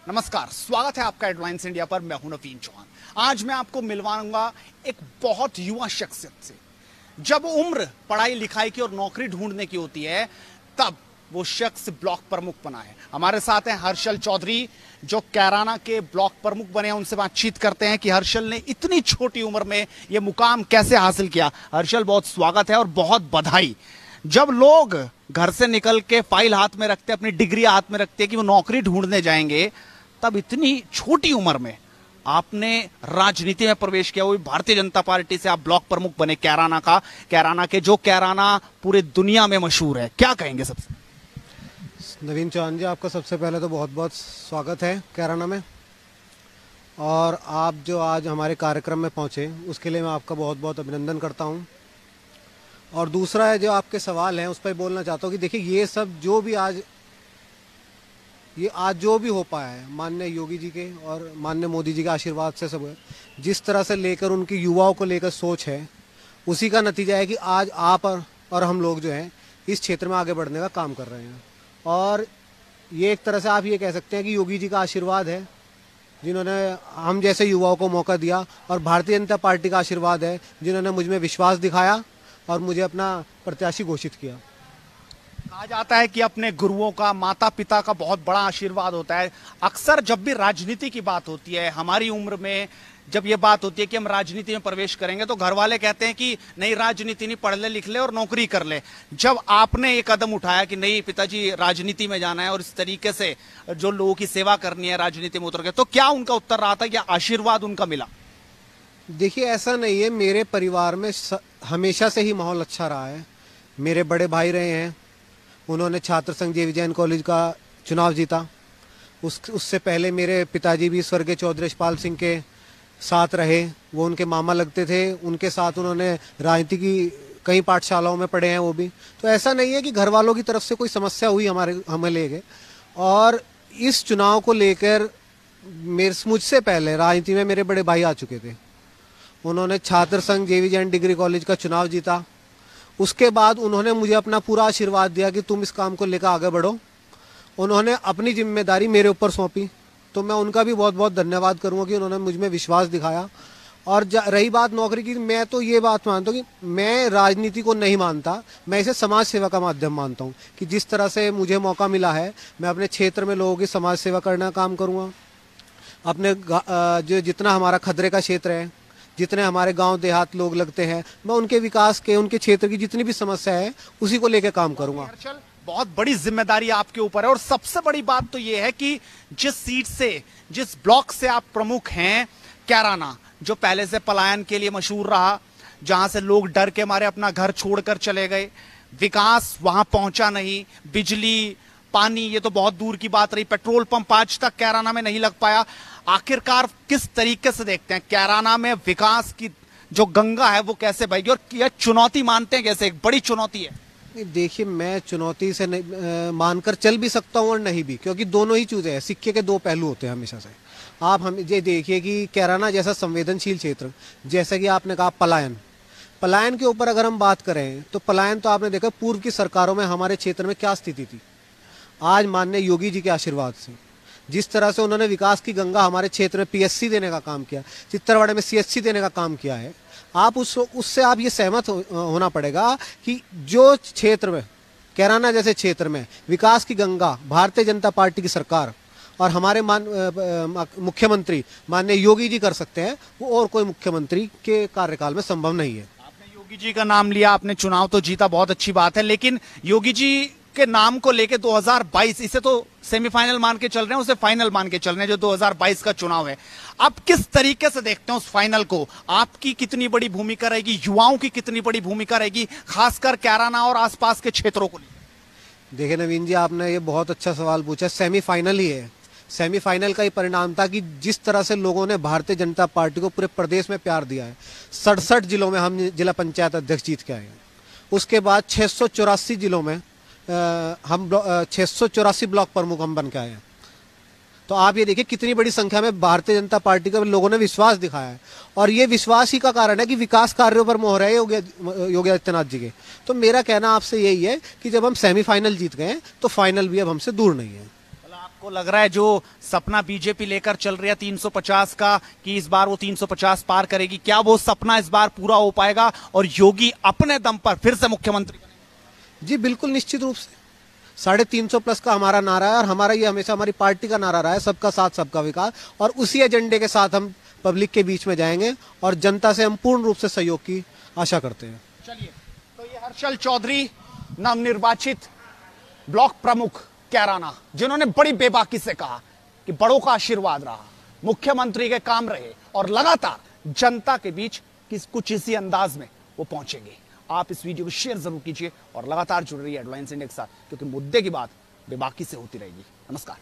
नमस्कार, स्वागत है आपका हेडलाइंस इंडिया पर। मैं हूं नवीन चौहान। आज मैं आपको मिलवाऊंगा एक बहुत युवा शख्सियत से। जब उम्र पढ़ाई लिखाई की और नौकरी ढूंढने की होती है, तब वो शख्स ब्लॉक प्रमुख बना है। हमारे साथ हैं हर्षल चौधरी, जो कैराना के ब्लॉक प्रमुख बने हैं। उनसे बातचीत करते हैं कि हर्षल ने इतनी छोटी उम्र में ये मुकाम कैसे हासिल किया। हर्षल, बहुत स्वागत है और बहुत बधाई। जब लोग घर से निकल के फाइल हाथ में रखते, अपनी डिग्री हाथ में रखते कि वो नौकरी ढूंढने जाएंगे, तब इतनी छोटी उम्र में आपने राजनीति में प्रवेश किया। वो भी भारतीय जनता पार्टी से आप ब्लॉक प्रमुख बने कैराना का। कैराना के जो कैराना पूरे दुनिया में मशहूर है, क्या कहेंगे? सबसे नवीन चौहान जी, आपका सबसे पहले तो बहुत बहुत स्वागत है कैराना में। और आप जो आज हमारे कार्यक्रम में पहुंचे, उसके लिए मैं आपका बहुत बहुत अभिनंदन करता हूं। और दूसरा है, जो आपके सवाल हैं उस पर बोलना चाहता हूं कि देखिए, ये सब जो भी आज जो भी हो पाया है, माननीय योगी जी के और माननीय मोदी जी के आशीर्वाद से सब जिस तरह से लेकर उनकी युवाओं को लेकर सोच है, उसी का नतीजा है कि आज आप और हम लोग जो हैं इस क्षेत्र में आगे बढ़ने का काम कर रहे हैं। और ये एक तरह से आप ये कह सकते हैं कि योगी जी का आशीर्वाद है, जिन्होंने हम जैसे युवाओं को मौका दिया, और भारतीय जनता पार्टी का आशीर्वाद है, जिन्होंने मुझ में विश्वास दिखाया और मुझे अपना प्रत्याशी घोषित किया। कहा जाता है कि अपने गुरुओं का, माता पिता का बहुत बड़ा आशीर्वाद होता है। अक्सर जब भी राजनीति की बात होती है, हमारी उम्र में जब ये बात होती है कि हम राजनीति में प्रवेश करेंगे, तो घर वाले कहते हैं कि नहीं, राजनीति नहीं, पढ़ ले लिख ले और नौकरी कर ले। जब आपने ये कदम उठाया कि नहीं पिताजी, राजनीति में जाना है और इस तरीके से जो लोगों की सेवा करनी है, राजनीति में उतर के, तो क्या उनका उत्तर रहा था? क्या आशीर्वाद उनका मिला? देखिए, ऐसा नहीं है। मेरे परिवार में हमेशा से ही माहौल अच्छा रहा है। मेरे बड़े भाई रहे हैं, उन्होंने छात्र संघ जे विजयन कॉलेज का चुनाव जीता। उससे पहले मेरे पिताजी भी स्वर्गीय चौधरी यशपाल सिंह के साथ रहे, वो उनके मामा लगते थे। उनके साथ उन्होंने राजनीति की कई पाठशालाओं में पढ़े हैं वो भी। तो ऐसा नहीं है कि घर वालों की तरफ से कोई समस्या हुई हमें लेके। और इस चुनाव को लेकर मुझसे पहले राजनीति में मेरे बड़े भाई आ चुके थे। उन्होंने छात्र संघ जे विजयन डिग्री कॉलेज का चुनाव जीता। उसके बाद उन्होंने मुझे अपना पूरा आशीर्वाद दिया कि तुम इस काम को लेकर आगे बढ़ो। उन्होंने अपनी जिम्मेदारी मेरे ऊपर सौंपी, तो मैं उनका भी बहुत बहुत धन्यवाद करूंगा कि उन्होंने मुझ में विश्वास दिखाया। और रही बात नौकरी की, मैं तो ये बात मानता हूँ कि मैं राजनीति को नहीं मानता, मैं इसे समाज सेवा का माध्यम मानता हूँ। कि जिस तरह से मुझे मौका मिला है, मैं अपने क्षेत्र में लोगों की समाज सेवा करने का काम करूँगा। अपने जो जितना हमारा खतरे का क्षेत्र है, जितने हमारे गांव देहात लोग लगते हैं, मैं उनके विकास के, उनके क्षेत्र की जितनी भी समस्या है, उसी को लेकर काम करूंगा। बहुत बड़ी जिम्मेदारी आपके ऊपर है। और सबसे बड़ी बात तो यह है कि जिस सीट से, जिस ब्लॉक से आप प्रमुख हैं, कैराना, जो पहले से पलायन के लिए मशहूर रहा, जहां से लोग डर के मारे अपना घर छोड़कर चले गए, विकास वहां पहुंचा नहीं, बिजली, पानी, ये तो बहुत दूर की बात रही, पेट्रोल पंप आज तक कैराना में नहीं लग पाया। आखिरकार किस तरीके से देखते हैं कैराना में विकास की जो गंगा है वो कैसे बहेगी, और यह चुनौती मानते हैं कैसे? एक बड़ी चुनौती है। देखिए, मैं चुनौती से नहीं मानकर चल भी सकता हूँ और नहीं भी, क्योंकि दोनों ही चीजें हैं। सिक्के के दो पहलू होते हैं हमेशा से। आप हम ये देखिए कि कैराना जैसा संवेदनशील क्षेत्र, जैसा कि आपने कहा पलायन के ऊपर अगर हम बात करें, तो पलायन तो आपने देखा पूर्व की सरकारों में हमारे क्षेत्र में क्या स्थिति थी। आज माननीय योगी जी के आशीर्वाद से जिस तरह से उन्होंने विकास की गंगा हमारे क्षेत्र में पीएससी देने का काम किया, चित्तरवाड़े में सीएचसी देने का काम किया है, आप उससे आप ये सहमत होना पड़ेगा कि जो क्षेत्र में, कैराना जैसे क्षेत्र में विकास की गंगा भारतीय जनता पार्टी की सरकार और हमारे मुख्यमंत्री माननीय योगी जी कर सकते हैं, वो और कोई मुख्यमंत्री के कार्यकाल में संभव नहीं है। आपने योगी जी का नाम लिया, आपने चुनाव तो जीता, बहुत अच्छी बात है, लेकिन योगी जी के नाम को लेके 2022, इसे तो सेमीफाइनल मान के चल रहे हैं, उसे फाइनल मान के चल रहे हैं, जो 2022 का चुनाव है। आप किस तरीके से देखते हैं उस फाइनल को? आपकी कितनी बड़ी भूमिका रहेगी, युवाओं की कितनी बड़ी भूमिका रहेगी, खासकर कैराना और आसपास के क्षेत्रों को लेकर? देखिए नवीन जी, आपने ये बहुत अच्छा सवाल पूछा। सेमीफाइनल ही है। सेमीफाइनल का ही परिणाम था कि जिस तरह से लोगों ने भारतीय जनता पार्टी को पूरे प्रदेश में प्यार दिया है। 67 जिलों में हम जिला पंचायत अध्यक्ष जीत के आए हैं। उसके बाद 684 जिलों में हम 684 ब्लॉक प्रमुख हम बन के आए हैं। तो आप ये देखिए कितनी बड़ी संख्या में भारतीय जनता पार्टी के लोगों ने विश्वास दिखाया है। और ये विश्वास ही का कारण है कि विकास कार्यों पर मोहर है योगी आदित्यनाथ जी के। तो मेरा कहना आपसे यही है कि जब हम सेमीफाइनल जीत गए तो फाइनल भी अब हमसे दूर नहीं है। आपको लग रहा है जो सपना बीजेपी लेकर चल रही है 350 का, कि इस बार वो 350 पार करेगी, क्या वो सपना इस बार पूरा हो पाएगा और योगी अपने दम पर फिर से मुख्यमंत्री बनेंगे? जी बिल्कुल, निश्चित रूप से 350 प्लस का हमारा नारा है और हमारा ये हमेशा हमारी पार्टी का नारा रहा है, सबका साथ सबका विकास, और उसी एजेंडे के साथ हम पब्लिक के बीच में जाएंगे और जनता से हम पूर्ण रूप से सहयोग की आशा करते हैं। चलिए, तो ये हर्षल चौधरी, नवनिर्वाचित ब्लॉक प्रमुख कैराना, जिन्होंने बड़ी बेबाकी से कहा कि बड़ों का आशीर्वाद रहा, मुख्यमंत्री के काम रहे और लगातार जनता के बीच कुछ इसी अंदाज में वो पहुंचेंगे। आप इस वीडियो को शेयर जरूर कीजिए और लगातार जुड़ रहिए हेडलाइंस इंडिया के साथ, क्योंकि मुद्दे की बात बेबाकी से होती रहेगी। नमस्कार।